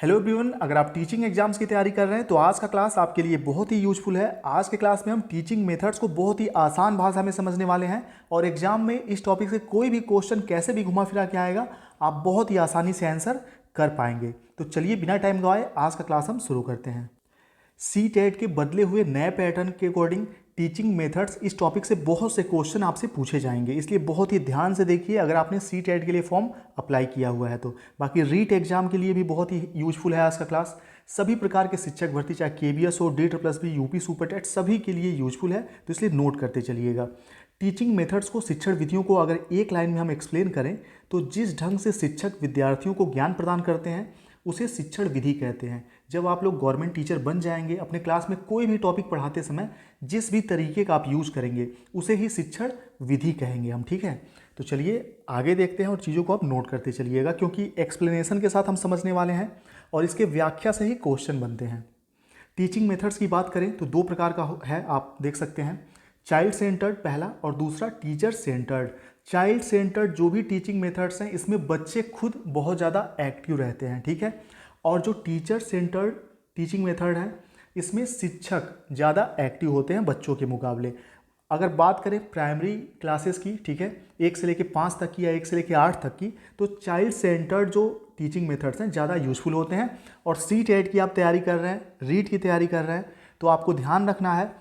Hello everyone, अगर आप teaching exams की तैयारी कर रहे हैं तो आज का क्लास आपके लिए बहुत ही यूजफुल है। आज के क्लास में हम टीचिंग मेथड्स को बहुत ही आसान भाषा में समझने वाले हैं और एग्जाम में इस टॉपिक से कोई भी क्वेश्चन कैसे भी घुमा फिरा के आएगा आप बहुत ही आसानी से आंसर कर पाएंगे। तो चलिए बिना टाइम गवाए आज का क्लास हम शुरू करते हैं। CTET के बदले हुए नए पैटर्न के अकॉर्डिंग टीचिंग मेथड्स, इस टॉपिक से बहुत से क्वेश्चन आपसे पूछे जाएंगे, इसलिए बहुत ही ध्यान से देखिए अगर आपने CTET के लिए फॉर्म अप्लाई किया हुआ है तो। बाकी रीट एग्जाम के लिए भी बहुत ही यूजफुल है आज का क्लास। सभी प्रकार के शिक्षक भर्ती, चाहे KBS हो, DSSB, UP सुपर टेट, सभी के लिए यूजफुल है, तो इसलिए नोट करते चलिएगा। टीचिंग मेथड्स को, शिक्षण विधियों को अगर एक लाइन में हम एक्सप्लेन करें तो जिस ढंग से शिक्षक विद्यार्थियों को ज्ञान प्रदान करते हैं उसे शिक्षण विधि कहते हैं। जब आप लोग गवर्नमेंट टीचर बन जाएंगे, अपने क्लास में कोई भी टॉपिक पढ़ाते समय जिस भी तरीके का आप यूज़ करेंगे उसे ही शिक्षण विधि कहेंगे हम, ठीक है। तो चलिए आगे देखते हैं और चीज़ों को आप नोट करते चलिएगा क्योंकि एक्सप्लेनेशन के साथ हम समझने वाले हैं और इसके व्याख्या से ही क्वेश्चन बनते हैं। टीचिंग मेथड्स की बात करें तो दो प्रकार का है, आप देख सकते हैं। चाइल्ड सेंटर्ड पहला और दूसरा टीचर सेंटर्ड। चाइल्ड सेंटर्ड जो भी टीचिंग मेथड्स हैं इसमें बच्चे खुद बहुत ज़्यादा एक्टिव रहते हैं, ठीक है। और जो टीचर सेंटर्ड टीचिंग मेथड है इसमें शिक्षक ज़्यादा एक्टिव होते हैं बच्चों के मुकाबले। अगर बात करें प्राइमरी क्लासेस की, ठीक है, 1 से लेकर 5 तक की या 1 से लेकर 8 तक की, तो चाइल्ड सेंटर्ड जो टीचिंग मेथड्स हैं ज़्यादा यूजफुल होते हैं। और CTET की आप तैयारी कर रहे हैं, रीट की तैयारी कर रहे हैं, तो आपको ध्यान रखना है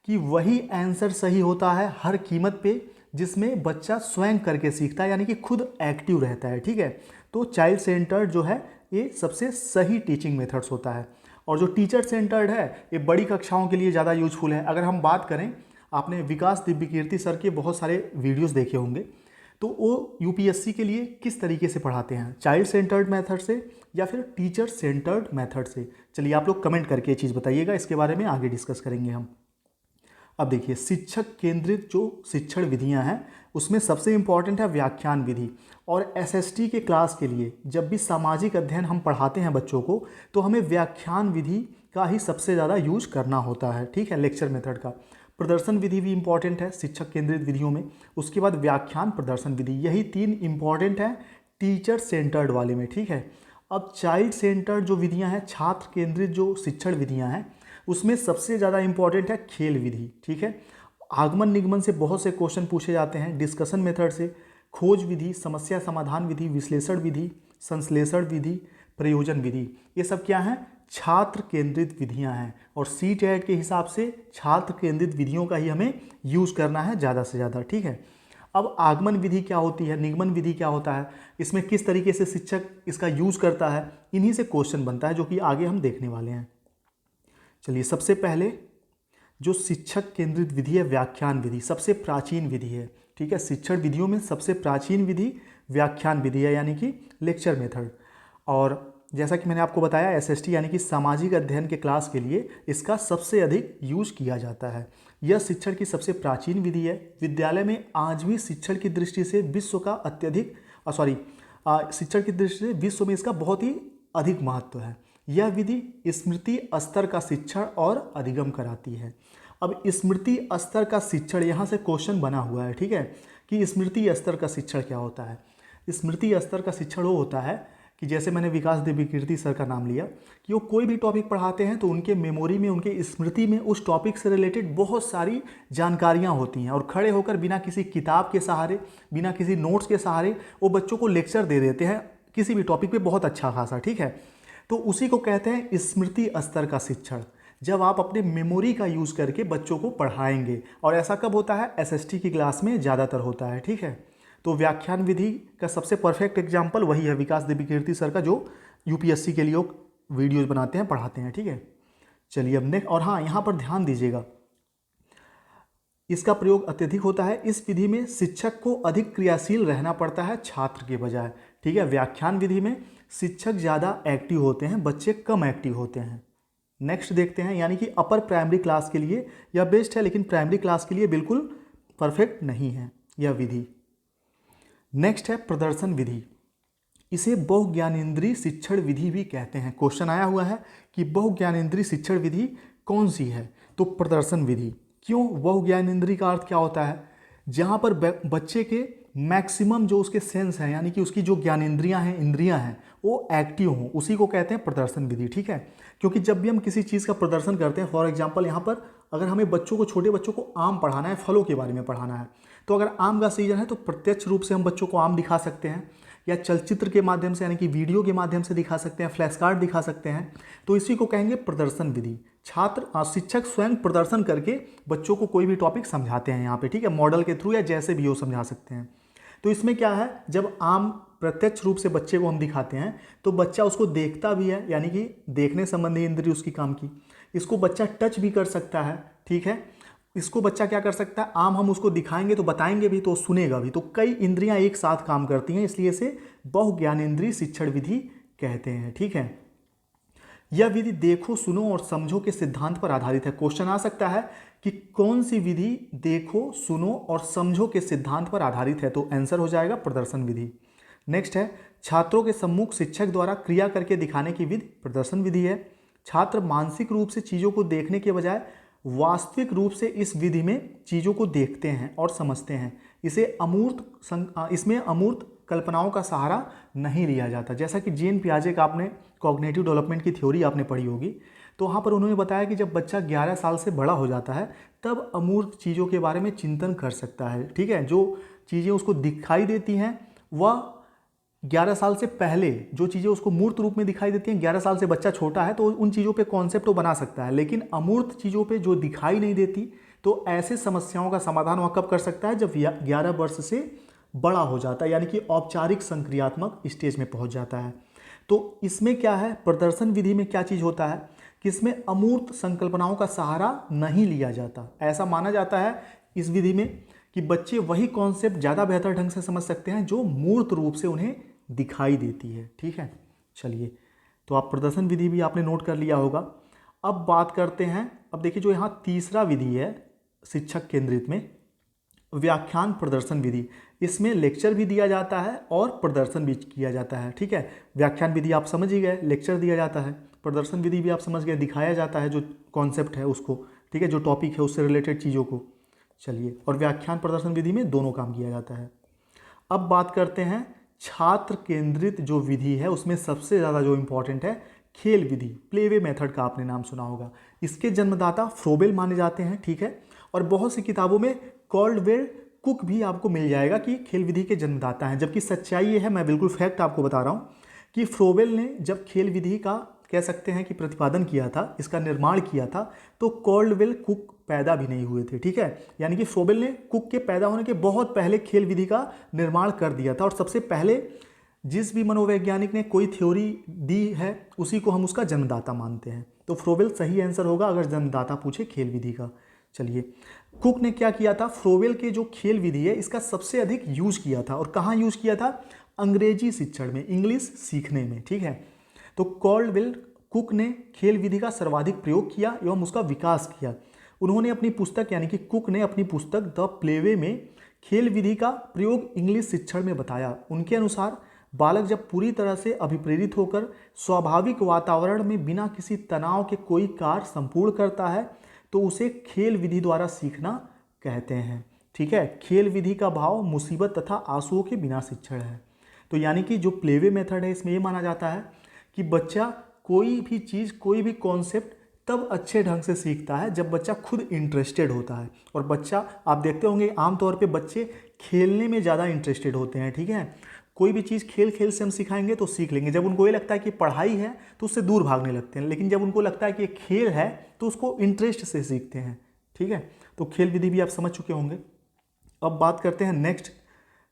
कि वही आंसर सही होता है हर कीमत पे जिसमें बच्चा स्वयं करके सीखता है, यानी कि खुद एक्टिव रहता है, ठीक है। तो चाइल्ड सेंटर्ड जो है ये सबसे सही टीचिंग मेथड्स होता है। और जो टीचर सेंटर्ड है ये बड़ी कक्षाओं के लिए ज़्यादा यूजफुल है। अगर हम बात करें, आपने विकास दिव्यकीर्ति सर के बहुत सारे वीडियोस देखे होंगे, तो वो UPSC के लिए किस तरीके से पढ़ाते हैं, चाइल्ड सेंटर्ड मेथड से या फिर टीचर सेंटर्ड मेथड से। चलिए आप लोग कमेंट करके ये चीज़ बताइएगा, इसके बारे में आगे डिस्कस करेंगे हम। अब देखिए, शिक्षक केंद्रित जो शिक्षण विधियां हैं उसमें सबसे इम्पॉर्टेंट है व्याख्यान विधि। और SST के क्लास के लिए जब भी सामाजिक अध्ययन हम पढ़ाते हैं बच्चों को तो हमें व्याख्यान विधि का ही सबसे ज़्यादा यूज करना होता है, ठीक है, लेक्चर मेथड का। प्रदर्शन विधि भी इम्पॉर्टेंट है शिक्षक केंद्रित विधियों में। उसके बाद व्याख्यान प्रदर्शन विधि, यही 3 इम्पॉर्टेंट है टीचर सेंटर्ड वाले में, ठीक है। अब चाइल्ड सेंटर्ड जो विधियाँ हैं, छात्र केंद्रित जो शिक्षण विधियाँ हैं, उसमें सबसे ज़्यादा इंपॉर्टेंट है खेल विधि, ठीक है। आगमन निगमन से बहुत से क्वेश्चन पूछे जाते हैं, डिस्कशन मेथड से, खोज विधि, समस्या समाधान विधि, विश्लेषण विधि, संश्लेषण विधि, प्रयोजन विधि, ये सब क्या हैं, छात्र केंद्रित विधियां हैं। और CTET के हिसाब से छात्र केंद्रित विधियों का ही हमें यूज़ करना है ज़्यादा से ज़्यादा, ठीक है। अब आगमन विधि क्या होती है, निगमन विधि क्या होता है, इसमें किस तरीके से शिक्षक इसका यूज़ करता है, इन्हीं से क्वेश्चन बनता है जो कि आगे हम देखने वाले हैं। चलिए, सबसे पहले जो शिक्षक केंद्रित विधि है व्याख्यान विधि, सबसे प्राचीन विधि है, ठीक है। शिक्षण विधियों में सबसे प्राचीन विधि व्याख्यान विधि है, यानी कि लेक्चर मेथड। और जैसा कि मैंने आपको बताया SST यानी कि सामाजिक अध्ययन के क्लास के लिए इसका सबसे अधिक यूज किया जाता है। यह शिक्षण की सबसे प्राचीन विधि है। विद्यालय में आज भी शिक्षण की दृष्टि से विश्व का अत्यधिक शिक्षण की दृष्टि से विश्व में इसका बहुत ही अधिक महत्व है। यह विधि स्मृति स्तर का शिक्षण और अधिगम कराती है। अब स्मृति स्तर का शिक्षण, यहाँ से क्वेश्चन बना हुआ है, ठीक है, कि स्मृति स्तर का शिक्षण क्या होता है। स्मृति स्तर का शिक्षण वो होता है कि जैसे मैंने विकास दिव्यकीर्ति सर का नाम लिया कि वो कोई भी टॉपिक पढ़ाते हैं तो उनके मेमोरी में, उनके स्मृति में उस टॉपिक से रिलेटेड बहुत सारी जानकारियाँ होती हैं और खड़े होकर बिना किसी किताब के सहारे, बिना किसी नोट्स के सहारे वो बच्चों को लेक्चर दे देते हैं किसी भी टॉपिक पे बहुत अच्छा खासा, ठीक है। तो उसी को कहते हैं स्मृति स्तर का शिक्षण, जब आप अपने मेमोरी का यूज़ करके बच्चों को पढ़ाएंगे। और ऐसा कब होता है, SST की क्लास में ज़्यादातर होता है, ठीक है। तो व्याख्यान विधि का सबसे परफेक्ट एग्जाम्पल वही है विकास दिव्यकीर्ति सर का, जो UPSC के लिए वीडियोज़ बनाते हैं, पढ़ाते हैं, ठीक है। चलिए अब नेक्स्ट, और हाँ यहाँ पर ध्यान दीजिएगा, इसका प्रयोग अत्यधिक होता है। इस विधि में शिक्षक को अधिक क्रियाशील रहना पड़ता है छात्र के बजाय, ठीक है। व्याख्यान विधि में शिक्षक ज़्यादा एक्टिव होते हैं, बच्चे कम एक्टिव होते हैं। नेक्स्ट देखते हैं, यानी कि अपर प्राइमरी क्लास के लिए यह बेस्ट है लेकिन प्राइमरी क्लास के लिए बिल्कुल परफेक्ट नहीं है यह विधि। नेक्स्ट है प्रदर्शन विधि। इसे बहुज्ञानेंद्रीय शिक्षण विधि भी कहते हैं। क्वेश्चन आया हुआ है कि बहुज्ञानेंद्रीय शिक्षण विधि कौन सी है, तो प्रदर्शन विधि। क्यों, बहुज्ञानेंद्रीय का अर्थ क्या होता है, जहाँ पर बच्चे के मैक्सिमम जो उसके सेंस हैं, यानी कि उसकी जो ज्ञानेंद्रियाँ हैं, इंद्रियाँ हैं, वो एक्टिव हों, उसी को कहते हैं प्रदर्शन विधि। ठीक है, क्योंकि जब भी हम किसी चीज़ का प्रदर्शन करते हैं, फॉर एग्जांपल यहाँ पर अगर हमें बच्चों को, छोटे बच्चों को आम पढ़ाना है, फलों के बारे में पढ़ाना है, तो अगर आम का सीजन है तो प्रत्यक्ष रूप से हम बच्चों को आम दिखा सकते हैं, या चलचित्र के माध्यम से यानी कि वीडियो के माध्यम से दिखा सकते हैं, फ्लैश कार्ड दिखा सकते हैं, तो इसी को कहेंगे प्रदर्शन विधि। शिक्षक स्वयं प्रदर्शन करके बच्चों को कोई भी टॉपिक समझाते हैं यहाँ पे। ठीक है, मॉडल के थ्रू या जैसे भी हो समझा सकते हैं। तो इसमें क्या है, जब आम प्रत्यक्ष रूप से बच्चे को हम दिखाते हैं तो बच्चा उसको देखता भी है, यानी कि देखने संबंधी इंद्रिय उसकी काम की। इसको बच्चा टच भी कर सकता है। ठीक है, इसको बच्चा क्या कर सकता है, आम हम उसको दिखाएंगे तो बताएंगे भी तो सुनेगा भी, तो कई इंद्रियां एक साथ काम करती हैं, इसलिए इसे बहुज्ञानेंद्रिय शिक्षण विधि कहते हैं। ठीक है, यह विधि देखो, सुनो और समझो के सिद्धांत पर आधारित है। क्वेश्चन आ सकता है कि कौन सी विधि देखो, सुनो और समझो के सिद्धांत पर आधारित है, तो आंसर हो जाएगा प्रदर्शन विधि। नेक्स्ट है, छात्रों के सम्मुख शिक्षक द्वारा क्रिया करके दिखाने की विधि प्रदर्शन विधि है। छात्र मानसिक रूप से चीज़ों को देखने के बजाय वास्तविक रूप से इस विधि में चीज़ों को देखते हैं और समझते हैं। इसमें अमूर्त कल्पनाओं का सहारा नहीं लिया जाता। जैसा कि जीन पियाजे का आपने कॉग्निटिव डेवलपमेंट की थ्योरी आपने पढ़ी होगी, तो वहाँ पर उन्होंने बताया कि जब बच्चा 11 साल से बड़ा हो जाता है तब अमूर्त चीज़ों के बारे में चिंतन कर सकता है। ठीक है, जो चीज़ें उसको दिखाई देती हैं वह 11 साल से पहले जो चीज़ें उसको मूर्त रूप में दिखाई देती हैं, 11 साल से बच्चा छोटा है तो उन चीज़ों पे कॉन्सेप्ट वो बना सकता है, लेकिन अमूर्त चीज़ों पे जो दिखाई नहीं देती, तो ऐसे समस्याओं का समाधान वह कब कर सकता है, जब 11 वर्ष से बड़ा हो जाता है, यानी कि औपचारिक संक्रियात्मक स्टेज में पहुंच जाता है। तो इसमें क्या है, प्रदर्शन विधि में क्या चीज़ होता है कि इसमें अमूर्त संकल्पनाओं का सहारा नहीं लिया जाता। ऐसा माना जाता है इस विधि में कि बच्चे वही कॉन्सेप्ट ज़्यादा बेहतर ढंग से समझ सकते हैं जो मूर्त रूप से उन्हें दिखाई देती है। ठीक है, चलिए, तो आप प्रदर्शन विधि भी आपने नोट कर लिया होगा। अब बात करते हैं, अब देखिए जो यहाँ तीसरा विधि है शिक्षक केंद्रित में, व्याख्यान प्रदर्शन विधि। इसमें लेक्चर भी दिया जाता है और प्रदर्शन भी किया जाता है। ठीक है, व्याख्यान विधि आप समझ ही गए, लेक्चर दिया जाता है। प्रदर्शन विधि भी आप समझ गए, दिखाया जाता है जो कॉन्सेप्ट है उसको। ठीक है, जो टॉपिक है उससे रिलेटेड चीज़ों को। चलिए, और व्याख्यान प्रदर्शन विधि में दोनों काम किया जाता है। अब बात करते हैं छात्र केंद्रित जो विधि है, उसमें सबसे ज़्यादा जो इम्पोर्टेंट है खेल विधि, प्लेवे मेथड का आपने नाम सुना होगा। इसके जन्मदाता फ्रोबेल माने जाते हैं। ठीक है, और बहुत सी किताबों में कॉल्डवेल कुक भी आपको मिल जाएगा कि खेल विधि के जन्मदाता हैं, जबकि सच्चाई ये है, मैं बिल्कुल फैक्ट आपको बता रहा हूँ कि फ्रोबेल ने जब खेल विधि का कह सकते हैं कि प्रतिपादन किया था, इसका निर्माण किया था, तो कॉल्डवेल कुक पैदा भी नहीं हुए थे। ठीक है, यानी कि फ्रोबेल ने कुक के पैदा होने के बहुत पहले खेल विधि का निर्माण कर दिया था, और सबसे पहले जिस भी मनोवैज्ञानिक ने कोई थ्योरी दी है उसी को हम उसका जन्मदाता मानते हैं। तो फ्रोबेल सही आंसर होगा अगर जन्मदाता पूछे खेल विधि का। चलिए, कुक ने क्या किया था, फ्रोबेल के जो खेल विधि है इसका सबसे अधिक यूज किया था, और कहाँ यूज किया था, अंग्रेजी शिक्षण में, इंग्लिश सीखने में। ठीक है, तो कॉल्डवेल कुक ने खेल विधि का सर्वाधिक प्रयोग किया एवं उसका विकास किया। उन्होंने अपनी पुस्तक, यानी कि कुक ने अपनी पुस्तक द प्लेवे में खेल विधि का प्रयोग इंग्लिश शिक्षण में बताया। उनके अनुसार बालक जब पूरी तरह से अभिप्रेरित होकर स्वाभाविक वातावरण में बिना किसी तनाव के कोई कार्य संपूर्ण करता है तो उसे खेल विधि द्वारा सीखना कहते हैं। ठीक है, खेल विधि का भाव मुसीबत तथा आंसुओं के बिना शिक्षण है। तो यानी कि जो प्लेवे मेथड है इसमें ये माना जाता है कि बच्चा कोई भी चीज़, कोई भी कॉन्सेप्ट तब अच्छे ढंग से सीखता है जब बच्चा खुद इंटरेस्टेड होता है। और बच्चा, आप देखते होंगे आमतौर पे बच्चे खेलने में ज़्यादा इंटरेस्टेड होते हैं। ठीक है, कोई भी चीज़ खेल खेल से हम सिखाएंगे तो सीख लेंगे। जब उनको ये लगता है कि पढ़ाई है तो उससे दूर भागने लगते हैं, लेकिन जब उनको लगता है कि ये खेल है तो उसको इंटरेस्ट से सीखते हैं। ठीक है, तो खेल विधि भी आप समझ चुके होंगे। अब बात करते हैं नेक्स्ट,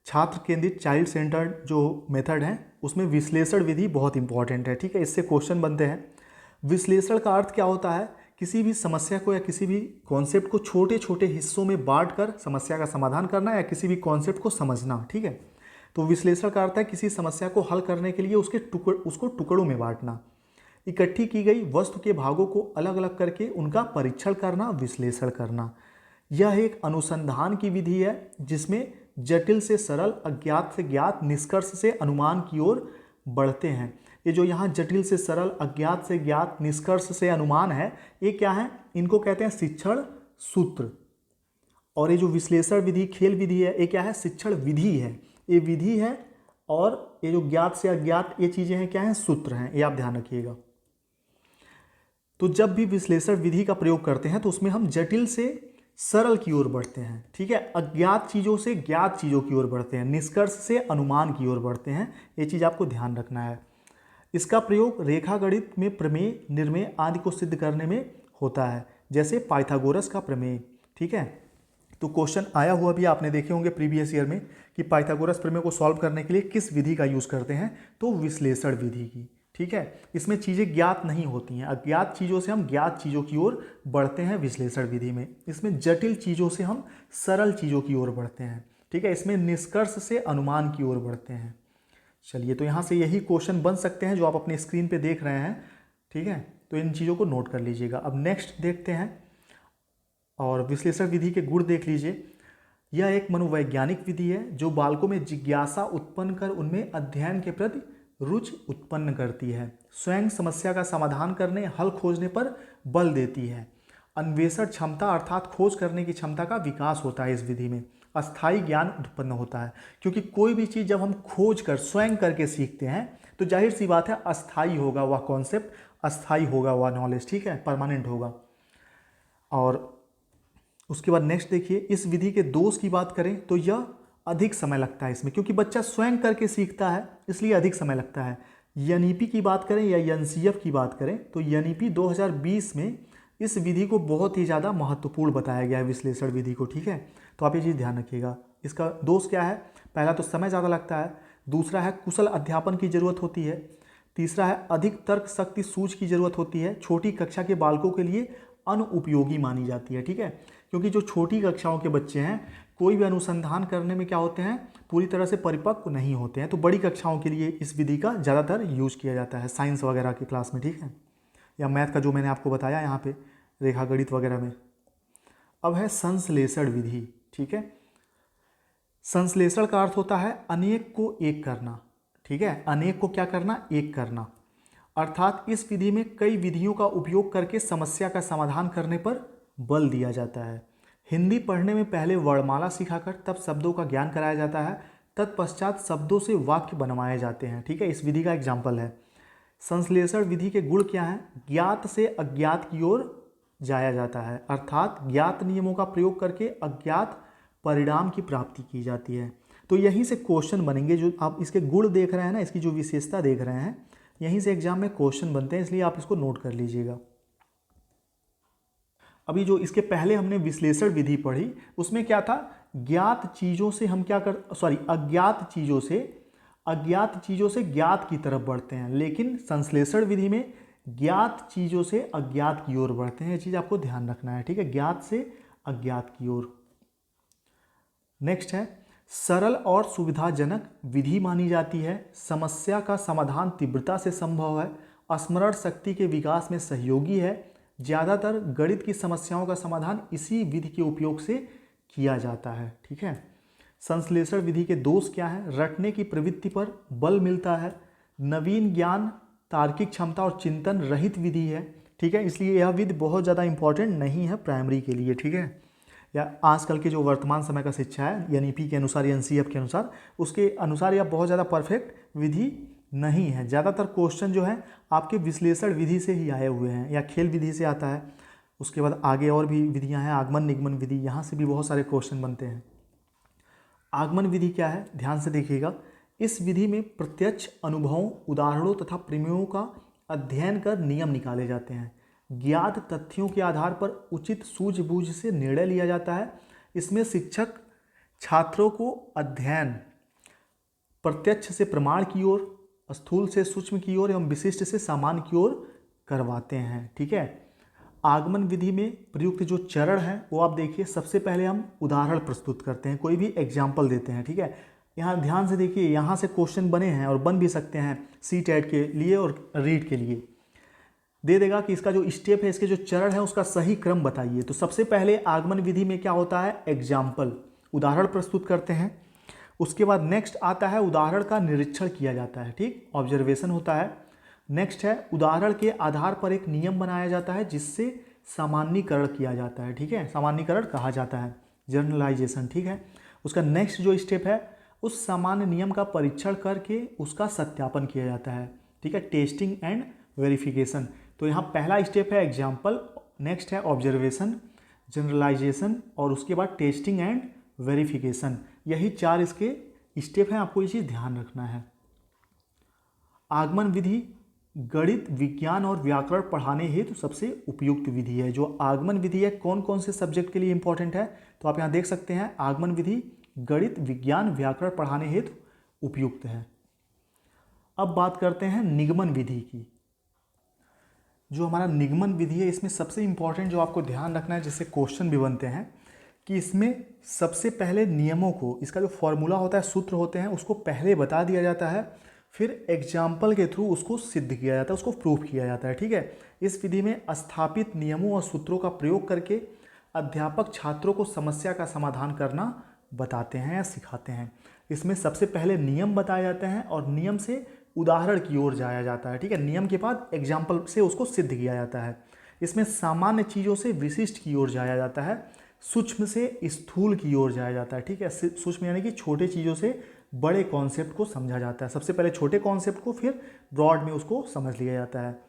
छात्र केंद्रित चाइल्ड सेंटर्ड जो मेथड है उसमें विश्लेषण विधि बहुत इंपॉर्टेंट है। ठीक है, इससे क्वेश्चन बनते हैं। विश्लेषण का अर्थ क्या होता है, किसी भी समस्या को या किसी भी कॉन्सेप्ट को छोटे छोटे हिस्सों में बांटकर समस्या का समाधान करना या किसी भी कॉन्सेप्ट को समझना। ठीक है, तो विश्लेषण का अर्थ है किसी समस्या को हल करने के लिए उसको टुकड़ों में बांटना, इकट्ठी की गई वस्तु के भागों को अलग अलग करके उनका परीक्षण करना, विश्लेषण करना। यह एक अनुसंधान की विधि है जिसमें जटिल से सरल, अज्ञात से ज्ञात, निष्कर्ष से अनुमान की ओर बढ़ते हैं। ये जो यहाँ जटिल से सरल, अज्ञात से ज्ञात, निष्कर्ष से अनुमान है, ये क्या है, इनको कहते हैं शिक्षण सूत्र। और ये जो विश्लेषण विधि, खेल विधि है, ये क्या है, शिक्षण विधि है। ये विधि है और ये जो ज्ञात से अज्ञात ये चीज़ें हैं क्या हैं, सूत्र हैं, ये आप ध्यान रखिएगा। तो जब भी विश्लेषण विधि का प्रयोग करते हैं तो उसमें हम जटिल से सरल की ओर बढ़ते हैं, ठीक है। अज्ञात चीज़ों से ज्ञात चीज़ों की ओर बढ़ते हैं, निष्कर्ष से अनुमान की ओर बढ़ते हैं, ये चीज़ आपको ध्यान रखना है। इसका प्रयोग रेखा गणित में प्रमेय, निर्मेय आदि को सिद्ध करने में होता है, जैसे पाइथागोरस का प्रमेय, ठीक है। तो क्वेश्चन आया हुआ भी आपने देखे होंगे प्रीवियस ईयर में कि पाइथागोरस प्रमेय को सॉल्व करने के लिए किस विधि का यूज़ करते हैं, तो विश्लेषण विधि की, ठीक है। इसमें चीज़ें ज्ञात नहीं होती हैं, अज्ञात चीज़ों से हम ज्ञात चीज़ों की ओर बढ़ते हैं विश्लेषण विधि में। इसमें जटिल चीज़ों से हम सरल चीज़ों की ओर बढ़ते हैं, ठीक है। इसमें निष्कर्ष से अनुमान की ओर बढ़ते हैं। चलिए, तो यहाँ से यही क्वेश्चन बन सकते हैं जो आप अपने स्क्रीन पे देख रहे हैं, ठीक है। तो इन चीज़ों को नोट कर लीजिएगा। अब नेक्स्ट देखते हैं और विश्लेषण विधि के गुण देख लीजिए। यह एक मनोवैज्ञानिक विधि है जो बालकों में जिज्ञासा उत्पन्न कर उनमें अध्ययन के प्रति रुचि उत्पन्न करती है, स्वयं समस्या का समाधान करने, हल खोजने पर बल देती है। अन्वेषण क्षमता अर्थात खोज करने की क्षमता का विकास होता है इस विधि में। अस्थायी ज्ञान उत्पन्न होता है, क्योंकि कोई भी चीज़ जब हम खोज कर स्वयं करके सीखते हैं तो जाहिर सी बात है अस्थायी होगा वह कॉन्सेप्ट, अस्थायी होगा वह नॉलेज, ठीक है, परमानेंट होगा। और उसके बाद नेक्स्ट देखिए, इस विधि के दोष की बात करें तो यह अधिक समय लगता है इसमें, क्योंकि बच्चा स्वयं करके सीखता है इसलिए अधिक समय लगता है। एनईपी की बात करें या एनसीएफ की बात करें तो एनईपी 2020 में इस विधि को बहुत ही ज़्यादा महत्वपूर्ण बताया गया है, विश्लेषण विधि को, ठीक है। तो आप ये चीज़ ध्यान रखिएगा। इसका दोष क्या है, पहला तो समय ज़्यादा लगता है, दूसरा है कुशल अध्यापन की ज़रूरत होती है, तीसरा है अधिक तर्क शक्ति सूझ की ज़रूरत होती है, छोटी कक्षा के बालकों के लिए अनुपयोगी मानी जाती है, ठीक है। क्योंकि जो छोटी कक्षाओं के बच्चे हैं कोई भी अनुसंधान करने में क्या होते हैं, पूरी तरह से परिपक्व नहीं होते हैं, तो बड़ी कक्षाओं के लिए इस विधि का ज़्यादातर यूज़ किया जाता है, साइंस वगैरह की क्लास में, ठीक है, या मैथ का जो मैंने आपको बताया यहाँ पे रेखा गणित वगैरह में। अब है संश्लेषण विधि, ठीक है। संश्लेषण का अर्थ होता है अनेक को एक करना, ठीक है, अनेक को क्या करना, एक करना। अर्थात इस विधि में कई विधियों का उपयोग करके समस्या का समाधान करने पर बल दिया जाता है। हिंदी पढ़ने में पहले वर्णमाला सिखाकर तब शब्दों का ज्ञान कराया जाता है, तत्पश्चात शब्दों से वाक्य बनवाए जाते हैं, ठीक है। इस विधि का एग्जाम्पल है। संश्लेषण विधि के गुण क्या हैं, ज्ञात से अज्ञात की ओर जाया जाता है, अर्थात ज्ञात नियमों का प्रयोग करके अज्ञात परिणाम की प्राप्ति की जाती है। तो यहीं से क्वेश्चन बनेंगे, जो आप इसके गुण देख रहे हैं ना, इसकी जो विशेषता देख रहे हैं, यहीं से एग्जाम में क्वेश्चन बनते हैं, इसलिए आप इसको नोट कर लीजिएगा। अभी जो इसके पहले हमने विश्लेषण विधि पढ़ी उसमें क्या था, ज्ञात चीज़ों से हम क्या कर अज्ञात चीज़ों से ज्ञात की तरफ बढ़ते हैं, लेकिन संश्लेषण विधि में ज्ञात चीज़ों से अज्ञात की ओर बढ़ते हैं। ये चीज़ आपको ध्यान रखना है, ठीक है, ज्ञात से अज्ञात की ओर। नेक्स्ट है सरल और सुविधाजनक विधि मानी जाती है, समस्या का समाधान तीव्रता से संभव है, स्मरण शक्ति के विकास में सहयोगी है, ज़्यादातर गणित की समस्याओं का समाधान इसी विधि के उपयोग से किया जाता है, ठीक है। संश्लेषण विधि के दोष क्या है, रटने की प्रवृत्ति पर बल मिलता है, नवीन ज्ञान, तार्किक क्षमता और चिंतन रहित विधि है, ठीक है, इसलिए यह विधि बहुत ज़्यादा इंपॉर्टेंट नहीं है प्राइमरी के लिए, ठीक है, या आजकल के जो वर्तमान समय का शिक्षा है एनईपी के अनुसार, एनसीएफ के अनुसार, उसके अनुसार यह बहुत ज़्यादा परफेक्ट विधि नहीं है। ज़्यादातर क्वेश्चन जो है आपके विश्लेषण विधि से ही आए हुए हैं, या खेल विधि से आता है। उसके बाद आगे और भी विधियां हैं, आगमन निगमन विधि, यहाँ से भी बहुत सारे क्वेश्चन बनते हैं। आगमन विधि क्या है, ध्यान से देखिएगा। इस विधि में प्रत्यक्ष अनुभवों, उदाहरणों तथा प्रमेयों का अध्ययन कर नियम निकाले जाते हैं, ज्ञात तथ्यों के आधार पर उचित सूझबूझ से निर्णय लिया जाता है। इसमें शिक्षक छात्रों को अध्ययन प्रत्यक्ष से प्रमाण की ओर, स्थूल से सूक्ष्म की ओर एवं विशिष्ट से सामान्य की ओर करवाते हैं, ठीक है। आगमन विधि में प्रयुक्त जो चरण है वो आप देखिए, सबसे पहले हम उदाहरण प्रस्तुत करते हैं, कोई भी एग्जाम्पल देते हैं, ठीक है। यहाँ ध्यान से देखिए, यहाँ से क्वेश्चन बने हैं और बन भी सकते हैं CTET के लिए और रीट के लिए। दे देगा कि इसका जो स्टेप है, इसके जो चरण है उसका सही क्रम बताइए। तो सबसे पहले आगमन विधि में क्या होता है, एग्जाम्पल, उदाहरण प्रस्तुत करते हैं। उसके बाद नेक्स्ट आता है उदाहरण का निरीक्षण किया जाता है, ठीक, ऑब्जर्वेशन होता है। नेक्स्ट है उदाहरण के आधार पर एक नियम बनाया जाता है जिससे सामान्यीकरण किया जाता है, ठीक है, सामान्यीकरण कहा जाता है, जनरलाइजेशन, ठीक है। उसका नेक्स्ट जो स्टेप है उस सामान्य नियम का परीक्षण करके उसका सत्यापन किया जाता है। ठीक है, टेस्टिंग एंड वेरिफिकेशन। तो यहाँ पहला स्टेप है एग्जाम्पल, नेक्स्ट है ऑब्जर्वेशन, जनरलाइजेशन और उसके बाद टेस्टिंग एंड वेरिफिकेशन। यही 4 इसके स्टेप हैं, आपको ये चीज़ ध्यान रखना है। आगमन विधि गणित, विज्ञान और व्याकरण पढ़ाने हेतु सबसे उपयुक्त विधि है। जो आगमन विधि है कौन कौन से सब्जेक्ट के लिए इंपॉर्टेंट है, तो आप यहाँ देख सकते हैं आगमन विधि गणित, विज्ञान, व्याकरण पढ़ाने हेतु उपयुक्त है। अब बात करते हैं निगमन विधि की। जो हमारा निगमन विधि है इसमें सबसे इंपॉर्टेंट जो आपको ध्यान रखना है, जिससे क्वेश्चन भी बनते हैं, कि इसमें सबसे पहले नियमों को, इसका जो फॉर्मूला होता है, सूत्र होते हैं, उसको पहले बता दिया जाता है, फिर एग्जाम्पल के थ्रू उसको सिद्ध किया जाता है, उसको प्रूफ किया जाता है। ठीक है, इस विधि में स्थापित नियमों और सूत्रों का प्रयोग करके अध्यापक छात्रों को समस्या का समाधान करना बताते हैं या सिखाते हैं। इसमें सबसे पहले नियम बताए जाते हैं और नियम से उदाहरण की ओर जाया जाता है। ठीक है, नियम के बाद एग्जाम्पल से उसको सिद्ध किया जाता है। इसमें सामान्य चीज़ों से विशिष्ट की ओर जाया जाता है, सूक्ष्म से स्थूल की ओर जाया जाता है। ठीक है, सूक्ष्म यानी कि छोटे चीज़ों से बड़े कॉन्सेप्ट को समझा जाता है। सबसे पहले छोटे कॉन्सेप्ट को, फिर ब्रॉड में उसको समझ लिया जाता है।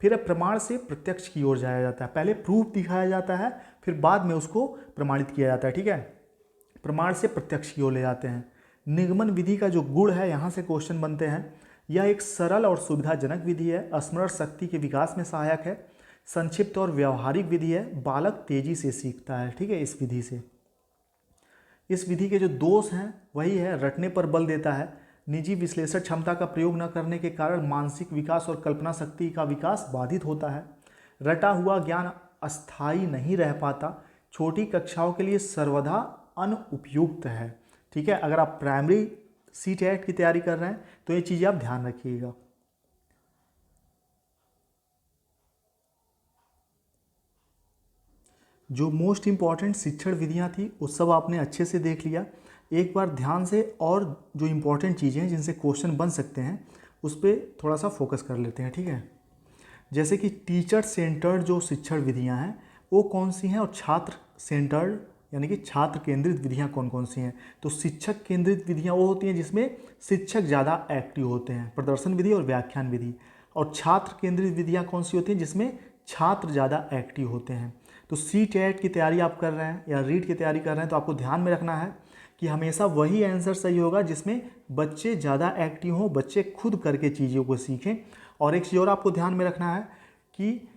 फिर प्रमाण से प्रत्यक्ष की ओर जाया जाता है। पहले प्रूफ दिखाया जाता है, फिर बाद में उसको प्रमाणित किया जाता है। ठीक है, प्रमाण से प्रत्यक्ष की ओर ले जाते हैं। निगमन विधि का जो गुण है, यहाँ से क्वेश्चन बनते हैं। यह एक सरल और सुविधाजनक विधि है, स्मरण शक्ति के विकास में सहायक है, संक्षिप्त और व्यवहारिक विधि है, बालक तेजी से सीखता है। ठीक है, इस विधि से। इस विधि के जो दोष हैं वही है, रटने पर बल देता है, निजी विश्लेषण क्षमता का प्रयोग न करने के कारण मानसिक विकास और कल्पना शक्ति का विकास बाधित होता है, रटा हुआ ज्ञान अस्थायी नहीं रह पाता, छोटी कक्षाओं के लिए सर्वदा अनुपयुक्त है। ठीक है, अगर आप प्राइमरी CTET की तैयारी कर रहे हैं तो ये चीज़ें आप ध्यान रखिएगा। जो मोस्ट इम्पॉर्टेंट शिक्षण विधियां थी वो सब आपने अच्छे से देख लिया। एक बार ध्यान से और जो इम्पॉर्टेंट चीज़ें हैं जिनसे क्वेश्चन बन सकते हैं उस पर थोड़ा सा फोकस कर लेते हैं। ठीक है, जैसे कि टीचर सेंटर्ड जो शिक्षण विधियां हैं वो कौन सी हैं, और छात्र सेंटर्ड यानी कि छात्र केंद्रित विधियां कौन कौन सी हैं। तो शिक्षक केंद्रित विधियां वो होती हैं जिसमें शिक्षक ज़्यादा एक्टिव होते हैं, प्रदर्शन विधि और व्याख्यान विधि। और छात्र केंद्रित विधियां कौन सी होती हैं, जिसमें छात्र ज़्यादा एक्टिव होते हैं। तो CTET की तैयारी आप कर रहे हैं या रीट की तैयारी कर रहे हैं तो आपको ध्यान में रखना है कि हमेशा वही आंसर सही होगा जिसमें बच्चे ज़्यादा एक्टिव हों, बच्चे खुद करके चीज़ों को सीखें। और एक चीज़ और आपको ध्यान में रखना है कि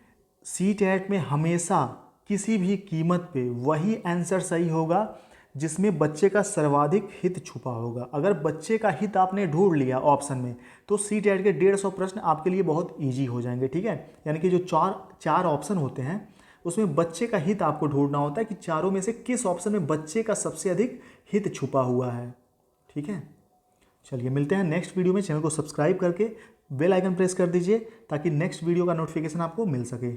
CTET में हमेशा किसी भी कीमत पे वही आंसर सही होगा जिसमें बच्चे का सर्वाधिक हित छुपा होगा। अगर बच्चे का हित आपने ढूंढ लिया ऑप्शन में तो CTET के 150 प्रश्न आपके लिए बहुत ईजी हो जाएंगे। ठीक है, यानी कि जो चार ऑप्शन होते हैं उसमें बच्चे का हित आपको ढूंढना होता है कि चारों में से किस ऑप्शन में बच्चे का सबसे अधिक हित छुपा हुआ है। ठीक है, चलिए मिलते हैं नेक्स्ट वीडियो में। चैनल को सब्सक्राइब करके बेल आइकन प्रेस कर दीजिए ताकि नेक्स्ट वीडियो का नोटिफिकेशन आपको मिल सके।